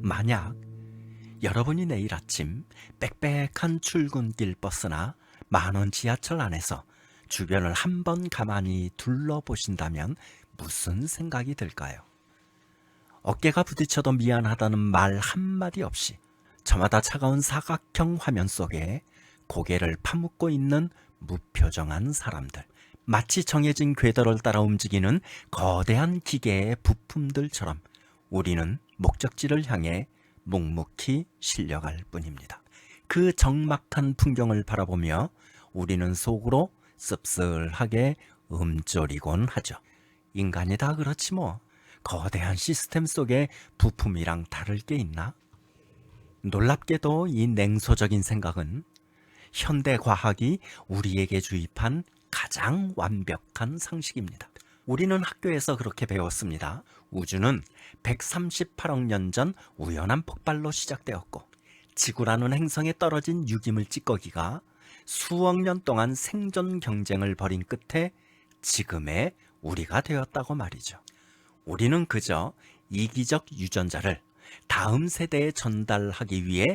만약 여러분이 내일 아침 빽빽한 출근길 버스나 만원 지하철 안에서 주변을 한번 가만히 둘러보신다면 무슨 생각이 들까요? 어깨가 부딪혀도 미안하다는 말 한마디 없이 저마다 차가운 사각형 화면 속에 고개를 파묻고 있는 무표정한 사람들, 마치 정해진 궤도를 따라 움직이는 거대한 기계의 부품들처럼 우리는 목적지를 향해 묵묵히 실려갈 뿐입니다. 그 적막한 풍경을 바라보며 우리는 속으로 씁쓸하게 움쪼리곤 하죠. 인간이 다 그렇지 뭐. 거대한 시스템 속에 부품이랑 다를 게 있나? 놀랍게도 이 냉소적인 생각은 현대 과학이 우리에게 주입한 가장 완벽한 상식입니다. 우리는 학교에서 그렇게 배웠습니다. 우주는 138억 년 전 우연한 폭발로 시작되었고 지구라는 행성에 떨어진 유기물 찌꺼기가 수억 년 동안 생존 경쟁을 벌인 끝에 지금의 우리가 되었다고 말이죠. 우리는 그저 이기적 유전자를 다음 세대에 전달하기 위해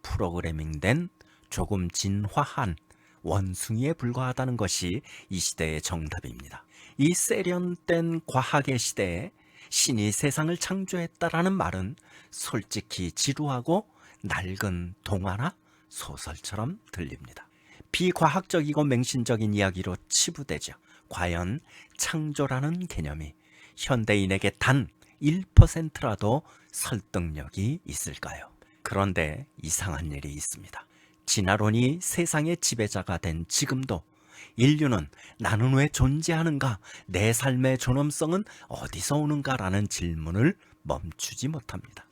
프로그래밍된 조금 진화한 원숭이에 불과하다는 것이 이 시대의 정답입니다. 이 세련된 과학의 시대에 신이 세상을 창조했다라는 말은 솔직히 지루하고 낡은 동화나 소설처럼 들립니다. 비과학적이고 맹신적인 이야기로 치부되죠. 과연 창조라는 개념이 현대인에게 단 1%라도 설득력이 있을까요? 그런데 이상한 일이 있습니다. 진화론이 세상의 지배자가 된 지금도 인류는 나는 왜 존재하는가, 내 삶의 존엄성은 어디서 오는가라는 질문을 멈추지 못합니다.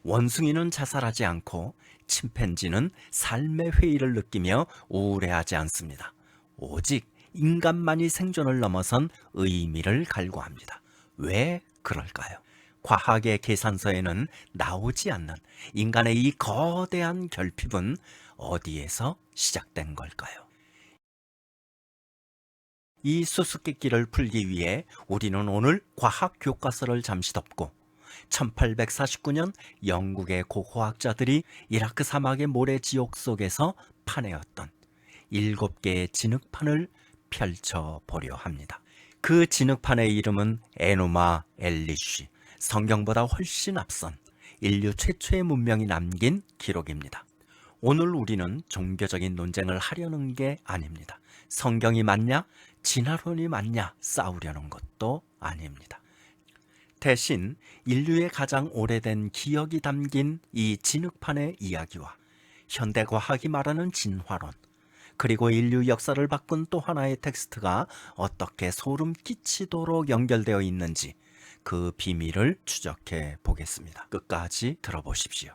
원숭이는 자살하지 않고 침팬지는 삶의 회의를 느끼며 우울해하지 않습니다. 오직 인간만이 생존을 넘어선 의미를 갈구합니다. 왜 그럴까요? 과학의 계산서에는 나오지 않는 인간의 이 거대한 결핍은 어디에서 시작된 걸까요? 이 수수께끼를 풀기 위해 우리는 오늘 과학 교과서를 잠시 덮고 1849년 영국의 고고학자들이 이라크 사막의 모래지옥 속에서 파내었던 7개의 진흙판을 펼쳐보려 합니다. 그 진흙판의 이름은 에누마 엘리쉬, 성경보다 훨씬 앞선 인류 최초의 문명이 남긴 기록입니다. 오늘 우리는 종교적인 논쟁을 하려는 게 아닙니다. 성경이 맞냐, 진화론이 맞냐 싸우려는 것도 아닙니다. 대신 인류의 가장 오래된 기억이 담긴 이 진흙판의 이야기와 현대과학이 말하는 진화론, 그리고 인류 역사를 바꾼 또 하나의 텍스트가 어떻게 소름 끼치도록 연결되어 있는지 그 비밀을 추적해 보겠습니다. 끝까지 들어보십시오.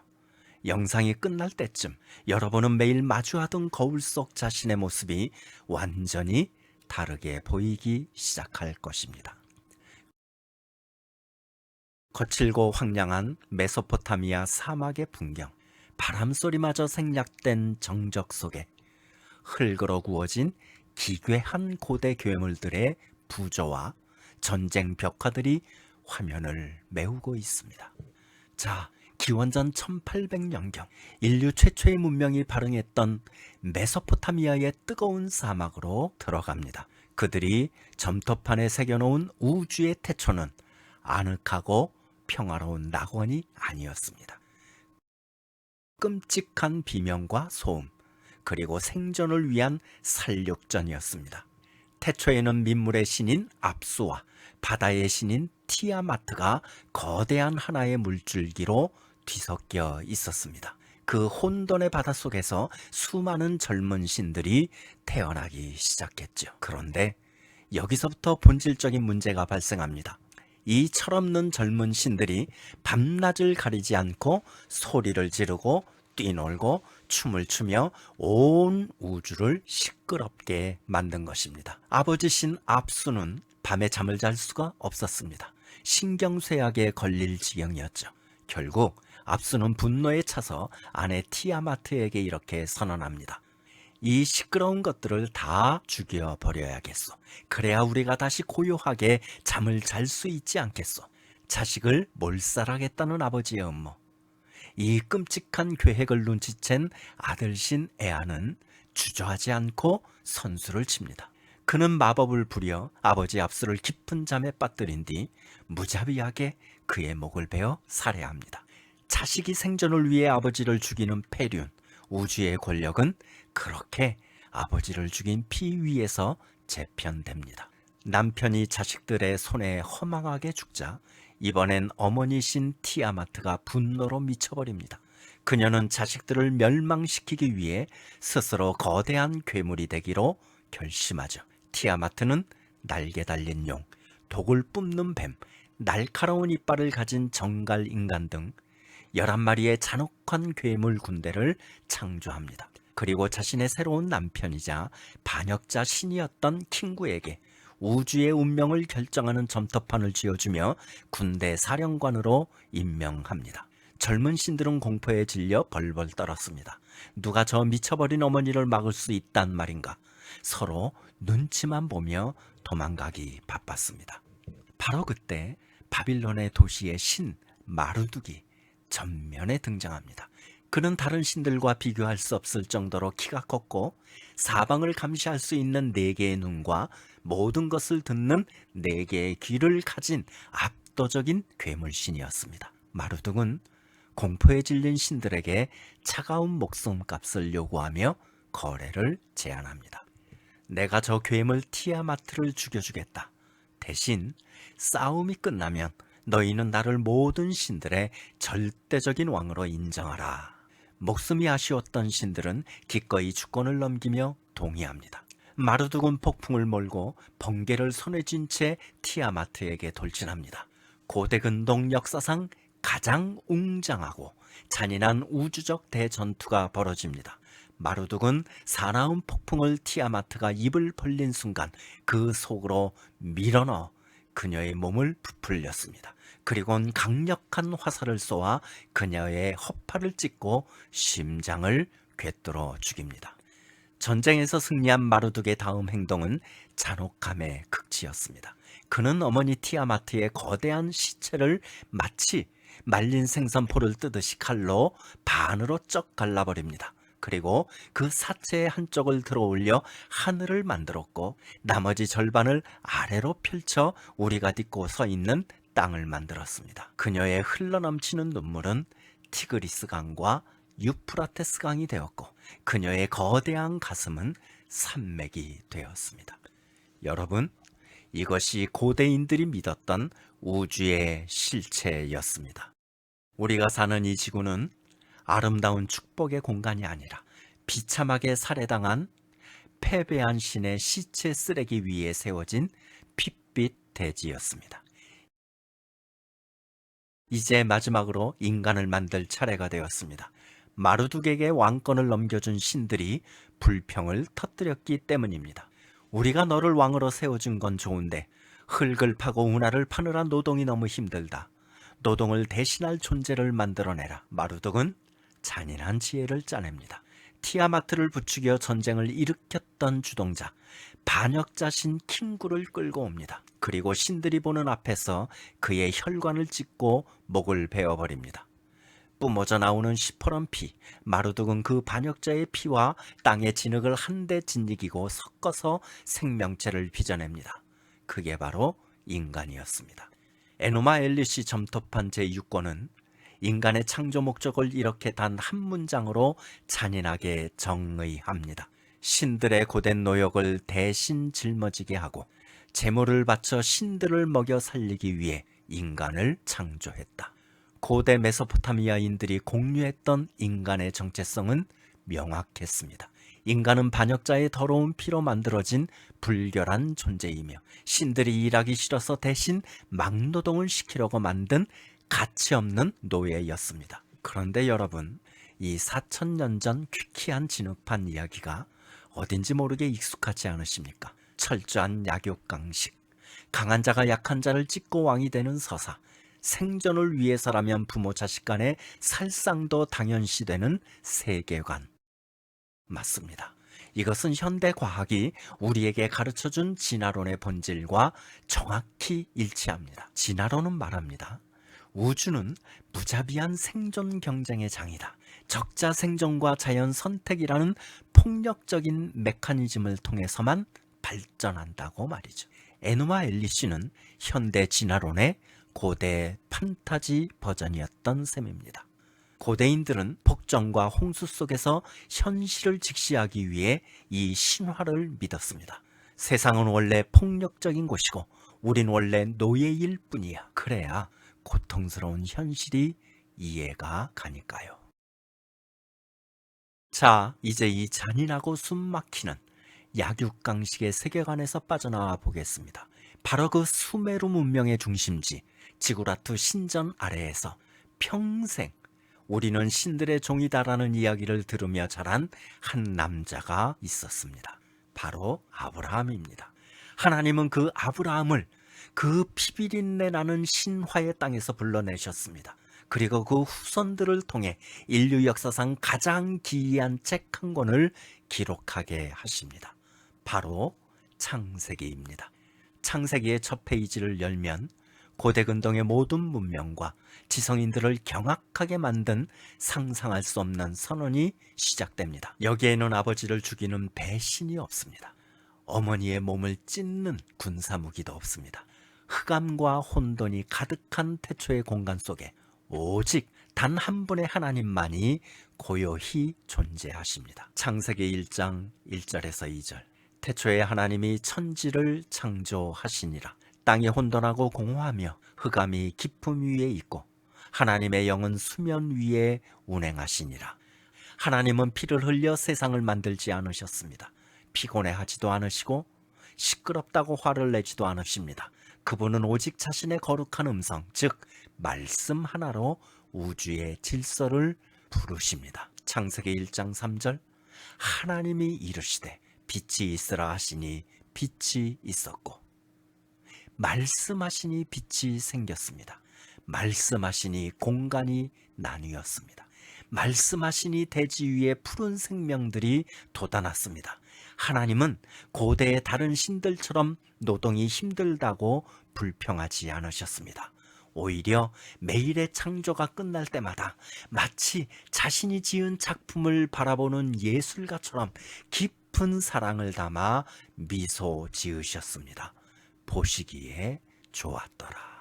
영상이 끝날 때쯤 여러분은 매일 마주하던 거울 속 자신의 모습이 완전히 다르게 보이기 시작할 것입니다. 거칠고 황량한 메소포타미아 사막의 풍경, 바람소리마저 생략된 정적 속에 흙으로 구워진 기괴한 고대 괴물들의 부조와 전쟁 벽화들이 화면을 메우고 있습니다. 자, 기원전 1800년경 인류 최초의 문명이 발흥했던 메소포타미아의 뜨거운 사막으로 들어갑니다. 그들이 점토판에 새겨놓은 우주의 태초는 아늑하고 평화로운 낙원이 아니었습니다. 끔찍한 비명과 소음, 그리고 생존을 위한 살육전이었습니다. 태초에는 민물의 신인 압수와 바다의 신인 티아마트가 거대한 하나의 물줄기로 뒤섞여 있었습니다. 그 혼돈의 바닷속에서 수많은 젊은 신들이 태어나기 시작했죠. 그런데 여기서부터 본질적인 문제가 발생합니다. 이 철없는 젊은 신들이 밤낮을 가리지 않고 소리를 지르고 뛰놀고 춤을 추며 온 우주를 시끄럽게 만든 것입니다. 아버지 신 압수는 밤에 잠을 잘 수가 없었습니다. 신경쇠약에 걸릴 지경이었죠. 결국 압수는 분노에 차서 아내 티아마트에게 이렇게 선언합니다. 이 시끄러운 것들을 다 죽여버려야겠소. 그래야 우리가 다시 고요하게 잠을 잘 수 있지 않겠소. 자식을 몰살하겠다는 아버지의 음모. 이 끔찍한 계획을 눈치챈 아들신 에아는 주저하지 않고 선수를 칩니다. 그는 마법을 부려 아버지 압수를 깊은 잠에 빠뜨린 뒤 무자비하게 그의 목을 베어 살해합니다. 자식이 생존을 위해 아버지를 죽이는 패륜, 우주의 권력은 그렇게 아버지를 죽인 피 위에서 재편됩니다. 남편이 자식들의 손에 허망하게 죽자 이번엔 어머니신 티아마트가 분노로 미쳐버립니다. 그녀는 자식들을 멸망시키기 위해 스스로 거대한 괴물이 되기로 결심하죠. 티아마트는 날개 달린 용, 독을 뿜는 뱀, 날카로운 이빨을 가진 정갈 인간 등 11마리의 잔혹한 괴물 군대를 창조합니다. 그리고 자신의 새로운 남편이자 반역자 신이었던 킹구에게 우주의 운명을 결정하는 점토판을 쥐어주며 군대 사령관으로 임명합니다. 젊은 신들은 공포에 질려 벌벌 떨었습니다. 누가 저 미쳐버린 어머니를 막을 수 있단 말인가? 서로 눈치만 보며 도망가기 바빴습니다. 바로 그때 바빌론의 도시의 신 마르둑이 전면에 등장합니다. 그는 다른 신들과 비교할 수 없을 정도로 키가 컸고 사방을 감시할 수 있는 4개의 눈과 모든 것을 듣는 4개의 귀를 가진 압도적인 괴물신이었습니다. 마르둑은 공포에 질린 신들에게 차가운 목숨값을 요구하며 거래를 제안합니다. 내가 저 괴물 티아마트를 죽여주겠다. 대신 싸움이 끝나면 너희는 나를 모든 신들의 절대적인 왕으로 인정하라. 목숨이 아쉬웠던 신들은 기꺼이 주권을 넘기며 동의합니다. 마르둑은 폭풍을 몰고 번개를 손에 쥔 채 티아마트에게 돌진합니다. 고대 근동 역사상 가장 웅장하고 잔인한 우주적 대전투가 벌어집니다. 마르둑은 사나운 폭풍을 티아마트가 입을 벌린 순간 그 속으로 밀어넣어 그녀의 몸을 부풀렸습니다. 그리고는 강력한 화살을 쏘아 그녀의 허파를 찢고 심장을 꿰뚫어 죽입니다. 전쟁에서 승리한 마르둑의 다음 행동은 잔혹함의 극치였습니다. 그는 어머니 티아마트의 거대한 시체를 마치 말린 생선포를 뜨듯이 칼로 반으로 쩍 갈라버립니다. 그리고 그 사체의 한쪽을 들어 올려 하늘을 만들었고 나머지 절반을 아래로 펼쳐 우리가 딛고 서 있는 땅을 만들었습니다. 그녀의 흘러넘치는 눈물은 티그리스 강과 유프라테스 강이 되었고 그녀의 거대한 가슴은 산맥이 되었습니다. 여러분, 이것이 고대인들이 믿었던 우주의 실체였습니다. 우리가 사는 이 지구는 아름다운 축복의 공간이 아니라 비참하게 살해당한 패배한 신의 시체 쓰레기 위에 세워진 핏빛 대지였습니다. 이제 마지막으로 인간을 만들 차례가 되었습니다. 마르둑에게 왕권을 넘겨준 신들이 불평을 터뜨렸기 때문입니다. 우리가 너를 왕으로 세워준 건 좋은데 흙을 파고 운하를 파느라 노동이 너무 힘들다. 노동을 대신할 존재를 만들어내라. 마르둑은 잔인한 지혜를 짜냅니다. 티아마트를 부추겨 전쟁을 일으켰던 주동자, 반역자신 킹구를 끌고 옵니다. 그리고 신들이 보는 앞에서 그의 혈관을 찢고 목을 베어버립니다. 뿜어져 나오는 시퍼런 피, 마르둑은 그 반역자의 피와 땅의 진흙을 한데 짓이기고 섞어서 생명체를 빚어냅니다. 그게 바로 인간이었습니다. 에노마 엘리시 점토판 제6권은 인간의 창조 목적을 이렇게 단 한 문장으로 잔인하게 정의합니다. 신들의 고된 노역을 대신 짊어지게 하고 제물을 바쳐 신들을 먹여 살리기 위해 인간을 창조했다. 고대 메소포타미아인들이 공유했던 인간의 정체성은 명확했습니다. 인간은 반역자의 더러운 피로 만들어진 불결한 존재이며 신들이 일하기 싫어서 대신 막노동을 시키려고 만든 가치없는 노예였습니다. 그런데 여러분, 이 4000년 전 퀴퀴한 진흙판 이야기가 어딘지 모르게 익숙하지 않으십니까? 철저한 약육강식, 강한 자가 약한 자를 찢고 왕이 되는 서사, 생존을 위해서라면 부모 자식 간의 살상도 당연시되는 세계관. 맞습니다. 이것은 현대 과학이 우리에게 가르쳐준 진화론의 본질과 정확히 일치합니다. 진화론은 말합니다. 우주는 무자비한 생존 경쟁의 장이다. 적자 생존과 자연 선택이라는 폭력적인 메커니즘을 통해서만 발전한다고 말이죠. 에노마 엘리시는 현대 진화론의 고대 판타지 버전이었던 셈입니다. 고대인들은 폭정과 홍수 속에서 현실을 직시하기 위해 이 신화를 믿었습니다. 세상은 원래 폭력적인 곳이고 우린 원래 노예일 뿐이야. 그래야 고통스러운 현실이 이해가 가니까요. 자, 이제 이 잔인하고 숨막히는 약육강식의 세계관에서 빠져나와 보겠습니다. 바로 그 수메르 문명의 중심지 지구라투 신전 아래에서 평생 우리는 신들의 종이다라는 이야기를 들으며 자란 한 남자가 있었습니다. 바로 아브라함입니다. 하나님은 그 아브라함을 그 피비린내 나는 신화의 땅에서 불러내셨습니다. 그리고 그 후손들을 통해 인류 역사상 가장 기이한 책 한 권을 기록하게 하십니다. 바로 창세기입니다. 창세기의 첫 페이지를 열면 고대 근동의 모든 문명과 지성인들을 경악하게 만든 상상할 수 없는 선언이 시작됩니다. 여기에는 아버지를 죽이는 배신이 없습니다. 어머니의 몸을 찢는 군사무기도 없습니다. 흑암과 혼돈이 가득한 태초의 공간 속에 오직 단 한 분의 하나님만이 고요히 존재하십니다. 창세기 1장 1절에서 2절. 태초에 하나님이 천지를 창조하시니라. 땅이 혼돈하고 공허하며 흑암이 깊음 위에 있고 하나님의 영은 수면 위에 운행하시니라. 하나님은 피를 흘려 세상을 만들지 않으셨습니다. 피곤해하지도 않으시고 시끄럽다고 화를 내지도 않으십니다. 그분은 오직 자신의 거룩한 음성, 즉 말씀 하나로 우주의 질서를 부르십니다. 창세기 1장 3절. 하나님이 이르시되 빛이 있으라 하시니 빛이 있었고 말씀하시니 빛이 생겼습니다. 말씀하시니 공간이 나뉘었습니다. 말씀하시니 대지 위에 푸른 생명들이 돋아났습니다. 하나님은 고대의 다른 신들처럼 노동이 힘들다고 불평하지 않으셨습니다. 오히려 매일의 창조가 끝날 때마다 마치 자신이 지은 작품을 바라보는 예술가처럼 깊은 사랑을 담아 미소 지으셨습니다. 보시기에 좋았더라.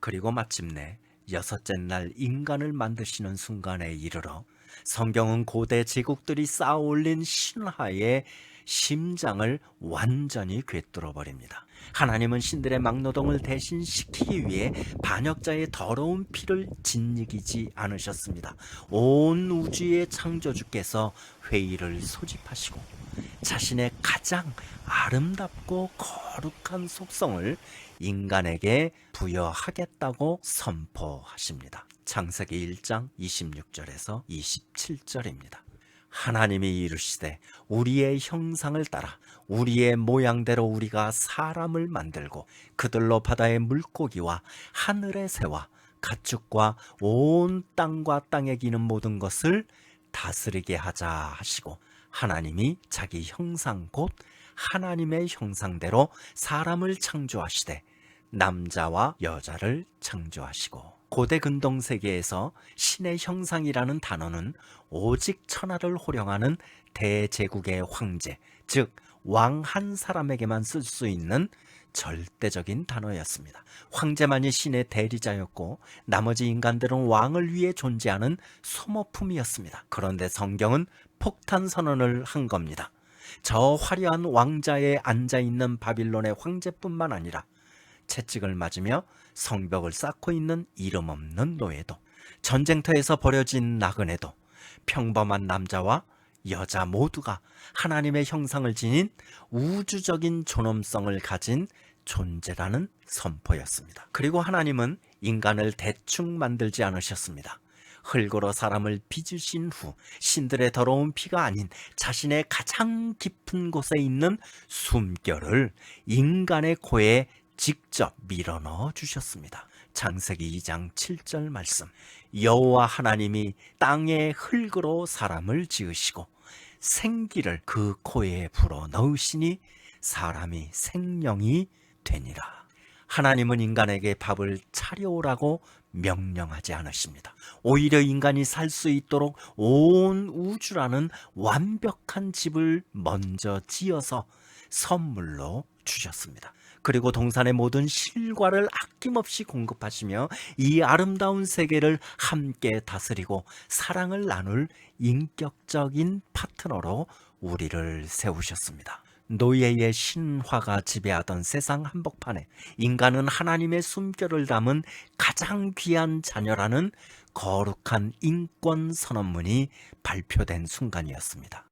그리고 마침내 여섯째 날 인간을 만드시는 순간에 이르러 성경은 고대 제국들이 쌓아 올린 신화의 심장을 완전히 꿰뚫어 버립니다. 하나님은 신들의 막노동을 대신시키기 위해 반역자의 더러운 피를 짓이기지 않으셨습니다. 온 우주의 창조주께서 회의를 소집하시고 자신의 가장 아름답고 거룩한 속성을 인간에게 부여하겠다고 선포하십니다. 창세기 1장 26절에서 27절입니다. 하나님이 이르시되 우리의 형상을 따라 우리의 모양대로 우리가 사람을 만들고 그들로 바다의 물고기와 하늘의 새와 가축과 온 땅과 땅에 기는 모든 것을 다스리게 하자 하시고 하나님이 자기 형상 곧 하나님의 형상대로 사람을 창조하시되 남자와 여자를 창조하시고 고대 근동 세계에서 신의 형상이라는 단어는 오직 천하를 호령하는 대제국의 황제, 즉 왕 한 사람에게만 쓸 수 있는 절대적인 단어였습니다. 황제만이 신의 대리자였고 나머지 인간들은 왕을 위해 존재하는 소모품이었습니다. 그런데 성경은 폭탄 선언을 한 겁니다. 저 화려한 왕자에 앉아있는 바빌론의 황제뿐만 아니라 채찍을 맞으며 성벽을 쌓고 있는 이름 없는 노예도, 전쟁터에서 버려진 나그네도, 평범한 남자와 여자 모두가 하나님의 형상을 지닌 우주적인 존엄성을 가진 존재라는 선포였습니다. 그리고 하나님은 인간을 대충 만들지 않으셨습니다. 흙으로 사람을 빚으신 후 신들의 더러운 피가 아닌 자신의 가장 깊은 곳에 있는 숨결을 인간의 코에 직접 밀어넣어 주셨습니다. 창세기 2장 7절 말씀. 여호와 하나님이 땅의 흙으로 사람을 지으시고 생기를 그 코에 불어 넣으시니 사람이 생명이 되니라. 하나님은 인간에게 밥을 차려오라고 명령하지 않으십니다. 오히려 인간이 살 수 있도록 온 우주라는 완벽한 집을 먼저 지어서 선물로 주셨습니다. 그리고 동산의 모든 실과를 아낌없이 공급하시며 이 아름다운 세계를 함께 다스리고 사랑을 나눌 인격적인 파트너로 우리를 세우셨습니다. 노예의 신화가 지배하던 세상 한복판에 인간은 하나님의 숨결을 담은 가장 귀한 자녀라는 거룩한 인권 선언문이 발표된 순간이었습니다.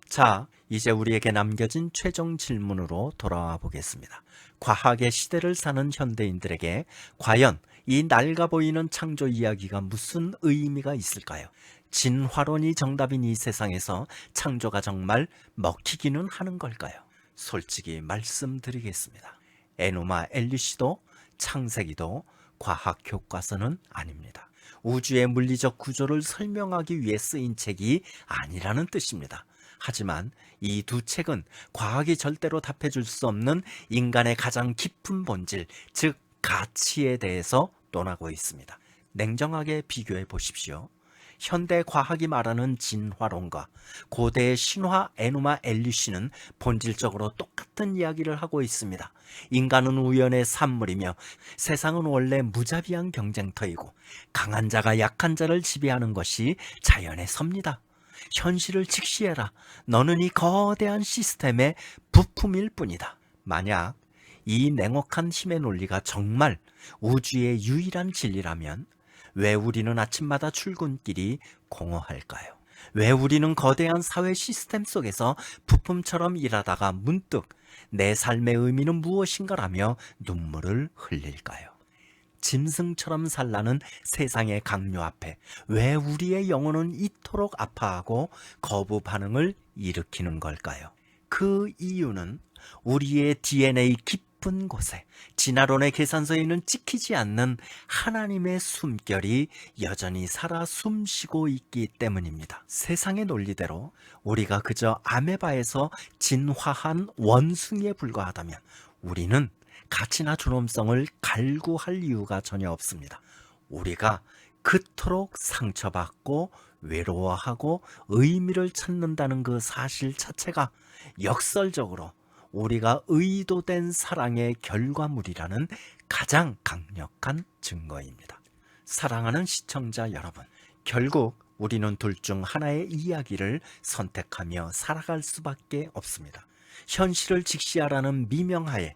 자, 이제 우리에게 남겨진 최종 질문으로 돌아와 보겠습니다. 과학의 시대를 사는 현대인들에게 과연 이 낡아 보이는 창조 이야기가 무슨 의미가 있을까요? 진화론이 정답인 이 세상에서 창조가 정말 먹히기는 하는 걸까요? 솔직히 말씀드리겠습니다. 에노마 엘리시도 창세기도 과학 교과서는 아닙니다. 우주의 물리적 구조를 설명하기 위해 쓰인 책이 아니라는 뜻입니다. 하지만 이 두 책은 과학이 절대로 답해줄 수 없는 인간의 가장 깊은 본질, 즉 가치에 대해서 논하고 있습니다. 냉정하게 비교해 보십시오. 현대 과학이 말하는 진화론과 고대의 신화 에노마 엘리시는 본질적으로 똑같은 이야기를 하고 있습니다. 인간은 우연의 산물이며 세상은 원래 무자비한 경쟁터이고 강한 자가 약한 자를 지배하는 것이 자연의 섭니다. 현실을 직시해라. 너는 이 거대한 시스템의 부품일 뿐이다. 만약 이 냉혹한 힘의 논리가 정말 우주의 유일한 진리라면 왜 우리는 아침마다 출근길이 공허할까요? 왜 우리는 거대한 사회 시스템 속에서 부품처럼 일하다가 문득 내 삶의 의미는 무엇인가라며 눈물을 흘릴까요? 짐승처럼 살라는 세상의 강요 앞에 왜 우리의 영혼은 이토록 아파하고 거부 반응을 일으키는 걸까요? 그 이유는 우리의 DNA 깊은 곳에 진화론의 계산서에는 찍히지 않는 하나님의 숨결이 여전히 살아 숨쉬고 있기 때문입니다. 세상의 논리대로 우리가 그저 아메바에서 진화한 원숭이에 불과하다면 우리는 가치나 존엄성을 갈구할 이유가 전혀 없습니다. 우리가 그토록 상처받고 외로워하고 의미를 찾는다는 그 사실 자체가 역설적으로 우리가 의도된 사랑의 결과물이라는 가장 강력한 증거입니다. 사랑하는 시청자 여러분, 결국 우리는 둘 중 하나의 이야기를 선택하며 살아갈 수밖에 없습니다. 현실을 직시하라는 미명하에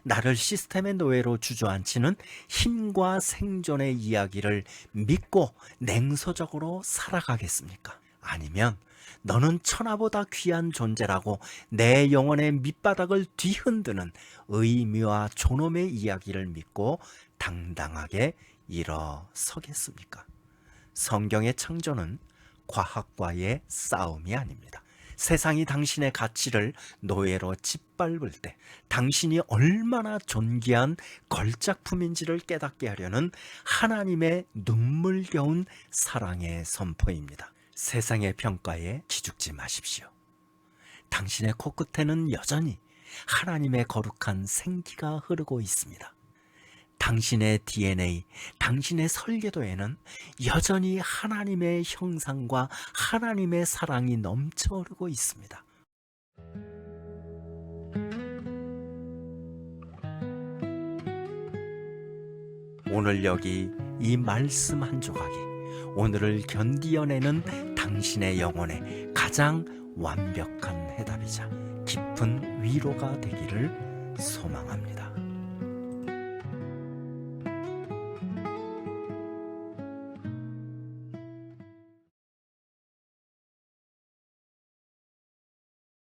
나를 시스템의 노예로 주저앉히는 힘과 생존의 이야기를 믿고 냉소적으로 살아가겠습니까? 아니면 너는 천하보다 귀한 존재라고 내 영혼의 밑바닥을 뒤흔드는 의미와 존엄의 이야기를 믿고 당당하게 일어서겠습니까? 성경의 창조는 과학과의 싸움이 아닙니다. 세상이 당신의 가치를 노예로 짓밟을 때 당신이 얼마나 존귀한 걸작품인지를 깨닫게 하려는 하나님의 눈물겨운 사랑의 선포입니다. 세상의 평가에 기죽지 마십시오. 당신의 코끝에는 여전히 하나님의 거룩한 생기가 흐르고 있습니다. 당신의 DNA, 당신의 설계도에는 여전히 하나님의 형상과 하나님의 사랑이 넘쳐 흐르고 있습니다. 오늘 여기 이 말씀 한 조각이 오늘을 견디어내는 당신의 영혼의 가장 완벽한 해답이자 깊은 위로가 되기를 소망합니다.